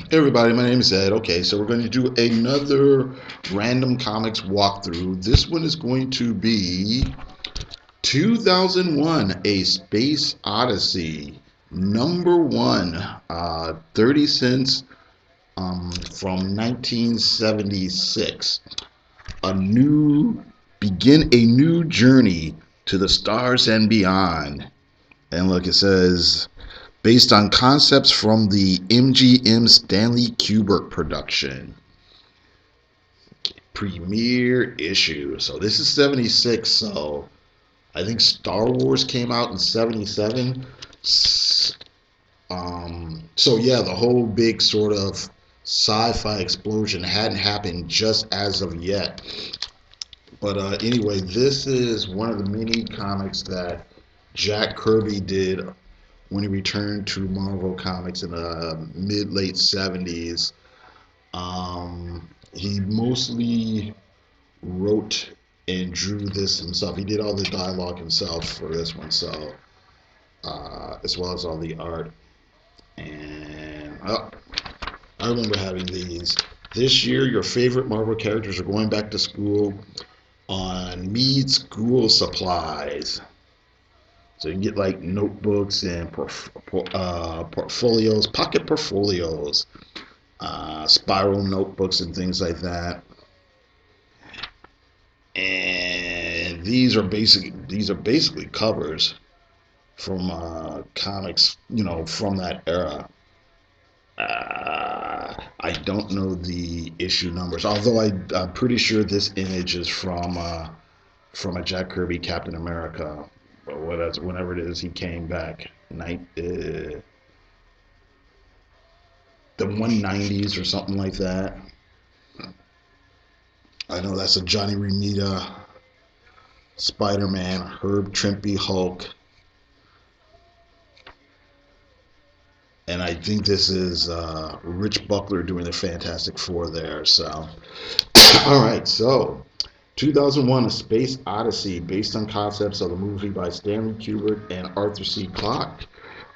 Hey everybody, my name is Ed. Okay, so we're going to do another random comics walkthrough. This one is going to be 2001 A Space Odyssey, number one, 30 cents from 1976. A new, begin a new journey to the stars and beyond. And look, it says based on concepts from the MGM Stanley Kubrick production. Premiere issue. So this is 76. So I think Star Wars came out in 77. So yeah, the whole big sort of sci-fi explosion hadn't happened just as of yet. But anyway, this is one of the mini comics that Jack Kirby did when he returned to Marvel Comics in the mid-late 70s. He mostly wrote and drew this himself. He did all the dialogue himself for this one, so as well as all the art. And I remember having these. This year, your favorite Marvel characters are going back to school on Mead School Supplies. So you can get like notebooks and portfolios, pocket portfolios, spiral notebooks and things like that. And these are basically covers from comics, from that era. I don't know the issue numbers, although I'm pretty sure this image is from a Jack Kirby Captain America, whenever it is he came back, the 190s or something like that. I know that's a Johnny Romita, Spider-Man, Herb Trimpe, Hulk, and I think this is Rich Buckler doing the Fantastic Four there. So, all right, so 2001: A Space Odyssey, based on concepts of the movie by Stanley Kubrick and Arthur C. Clarke,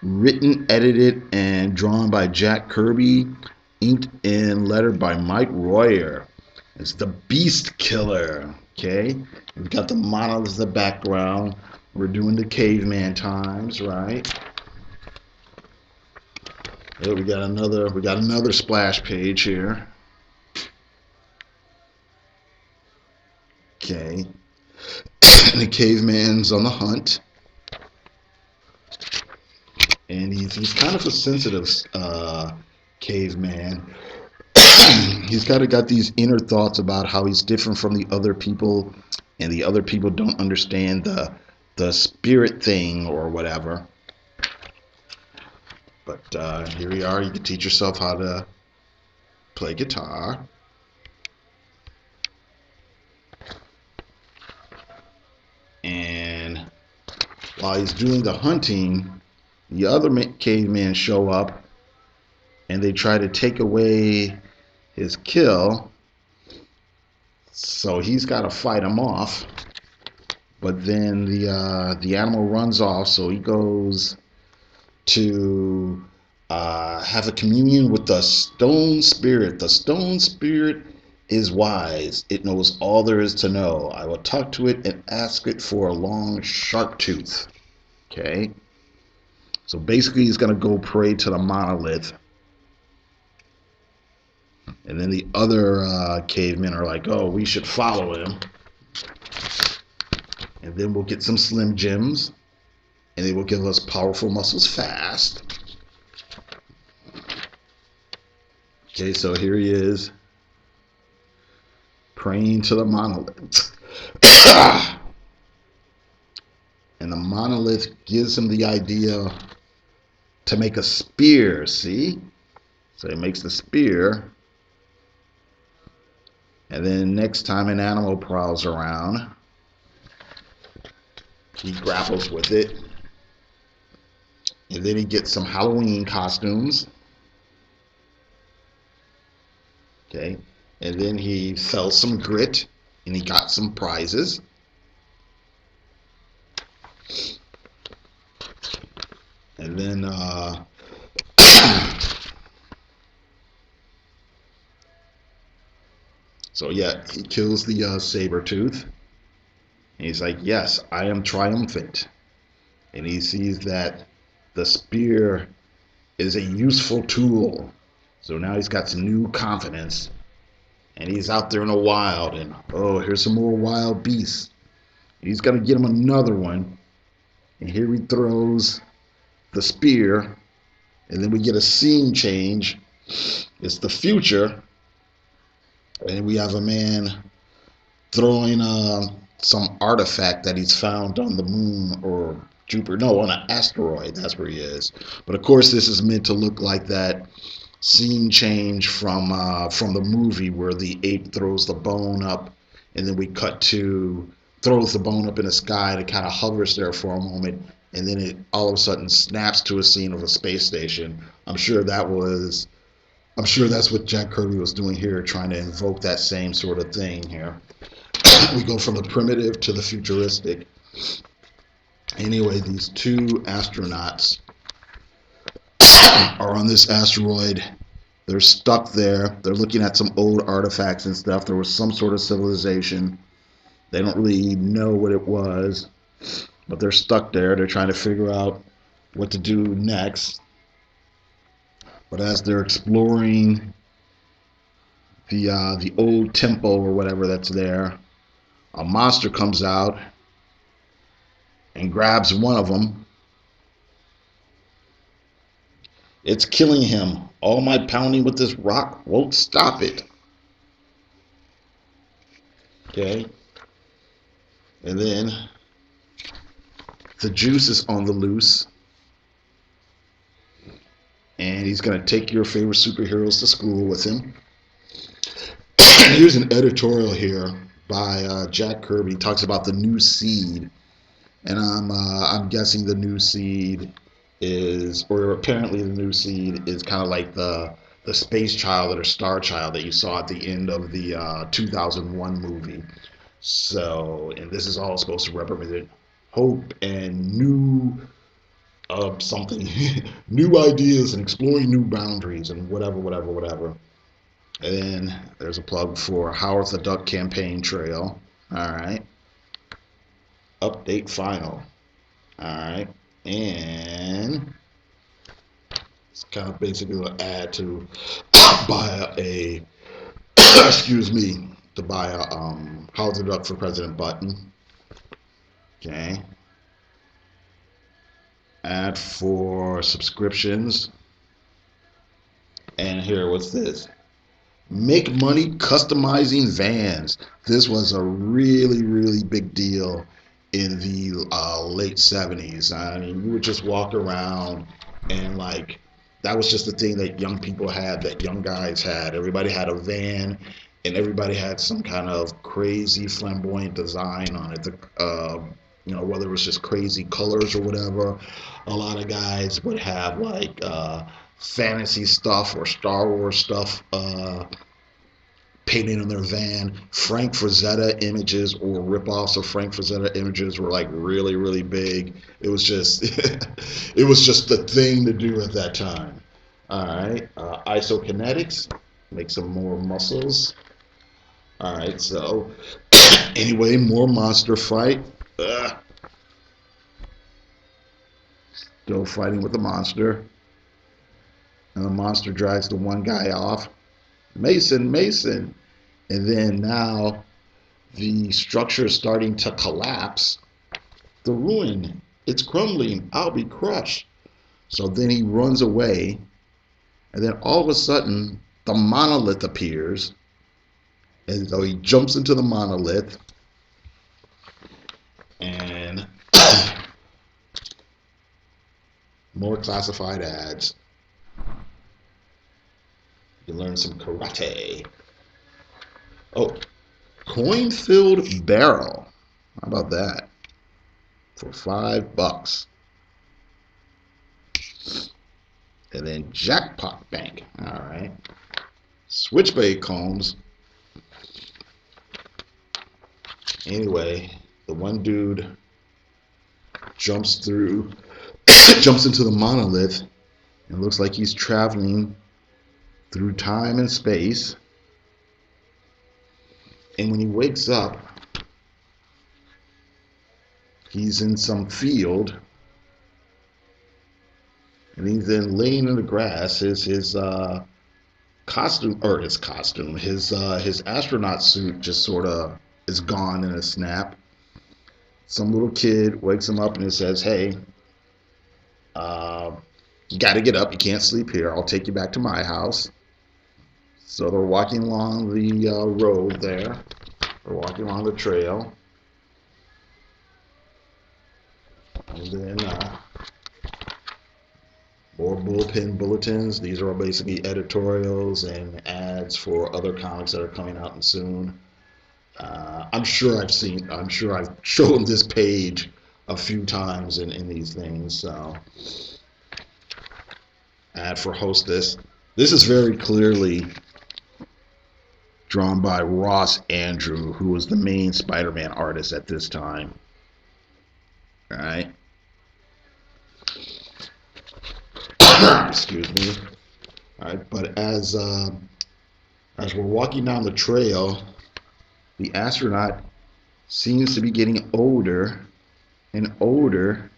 written, edited, and drawn by Jack Kirby, inked and lettered by Mike Royer. It's the Beast Killer. Okay, we've got the monolith in the background. We're doing the caveman times, right? Yeah, we got another splash page here. Okay, and the caveman's on the hunt, and he's kind of a sensitive caveman. He's kind of got these inner thoughts about how he's different from the other people, and the other people don't understand the spirit thing or whatever. But here we are. You can teach yourself how to play guitar. And while he's doing the hunting, the other cavemen show up, and they try to take away his kill. So he's got to fight them off. But then the animal runs off, so he goes to have a communion with the stone spirit. The stone spirit is wise. It knows all there is to know. I will talk to it and ask it for a long, sharp tooth. Okay? So basically, he's going to go pray to the monolith. And then the other cavemen are like, oh, we should follow him. And then we'll get some Slim Jims. And they will give us powerful muscles fast. Okay, so here he is, praying to the monolith. And the monolith gives him the idea to make a spear, see? So he makes the spear. And then next time an animal prowls around, he grapples with it. And then he gets some Halloween costumes. Okay. And then he sells some grit, and he got some prizes. And then So yeah, he kills the saber tooth. And he's like, yes, I am triumphant. And he sees that the spear is a useful tool. So now he's got some new confidence. And he's out there in the wild. And oh, here's some more wild beasts. And he's going to get him another one. And here he throws the spear. And then we get a scene change. It's the future. And we have a man throwing some artifact that he's found on the moon or Jupiter. No, on an asteroid. That's where he is. But of course, this is meant to look like that scene change from the movie where the ape throws the bone up, and then we cut to throws the bone up in the sky, and it kind of hovers there for a moment, and then it all of a sudden snaps to a scene of a space station. I'm sure that's what Jack Kirby was doing here, trying to invoke that same sort of thing here. We go from the primitive to the futuristic. Anyway, these two astronauts are on this asteroid. They're stuck there. They're looking at some old artifacts and stuff. There was some sort of civilization. They don't really know what it was, but they're stuck there. They're trying to figure out what to do next. But as they're exploring the old temple or whatever that's there, a monster comes out and grabs one of them. It's killing him. All my pounding with this rock won't stop it. Okay. And then the juice is on the loose. And he's going to take your favorite superheroes to school with him. Here's an editorial here by Jack Kirby. He talks about the new seed. And I'm guessing the new seed is, or apparently the new seed is kind of like the space child or star child that you saw at the end of the 2001 movie. So, and this is all supposed to represent hope and new something, new ideas and exploring new boundaries and whatever. And then there's a plug for Howard the Duck campaign trail. All right. Update final. All right. And it's kind of basically an ad to buy a, excuse me, to buy a Howard the Duck for President button. Okay. Ad for subscriptions. And here, what's this? Make money customizing vans. This was a really big deal in the late 70s. I mean, you would just walk around and like that was just the thing that young people had, that young guys had. Everybody had a van, and everybody had some kind of crazy flamboyant design on it. Whether it was just crazy colors or whatever. A lot of guys would have like fantasy stuff or Star Wars stuff painted on their van. Frank Frazetta images or rip-offs of Frank Frazetta images were like really big. It was just it was just the thing to do at that time. All right, isokinetics, make some more muscles. All right, so anyway, more monster fight. Still fighting with the monster, and the monster drags the one guy off. Mason, and then now the structure is starting to collapse. The ruin, it's crumbling. I'll be crushed. So then he runs away, and then all of a sudden the monolith appears, and so he jumps into the monolith, and more classified ads. You learn some karate. Oh, coin-filled barrel. How about that? For $5. And then jackpot bank. All right. Switchblade combs. Anyway, the one dude jumps into the monolith, and looks like he's traveling through time and space. And when he wakes up, he's in some field, and he's then laying in the grass. His costume, or his astronaut suit just sort of is gone in a snap. Some little kid wakes him up and it says, "Hey, uh, you got to get up. You can't sleep here. I'll take you back to my house." So they're walking along the road there. They're walking along the trail, and then more bullpen bulletins. These are basically editorials and ads for other comics that are coming out soon. I'm sure I've shown this page a few times in these things. So, ad for Hostess. This is very clearly drawn by Ross Andru, who was the main Spider-Man artist at this time. All right. Excuse me. All right, but as we're walking down the trail, the astronaut seems to be getting older and older,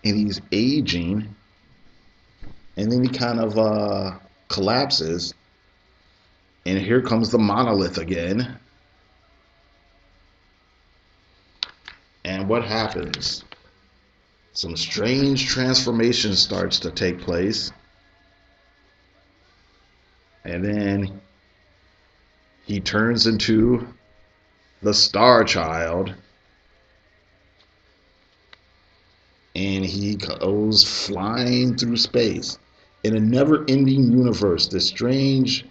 and he's aging, and then he kind of collapses, and here comes the monolith again. And what happens? Some strange transformation starts to take place, and then he turns into the Star Child, and he goes flying through space in a never-ending universe. This strange,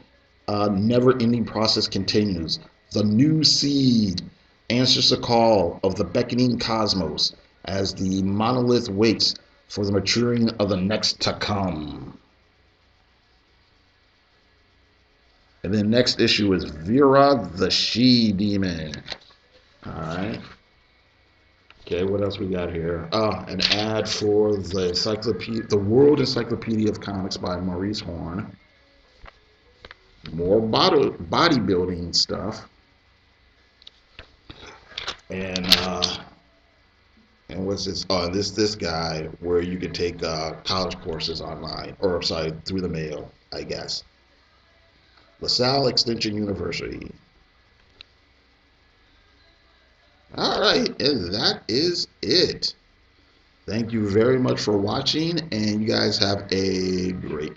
never-ending process continues. The new seed answers the call of the beckoning cosmos as the monolith waits for the maturing of the next to come. And then next issue is Vera the She-Demon. All right. Okay, what else we got here? An ad for the World Encyclopedia of Comics by Maurice Horn. More bodybuilding stuff, and what's this? This guy where you can take college courses online, or sorry, through the mail, I guess. LaSalle Extension University. All right, and that is it. Thank you very much for watching, and you guys have a great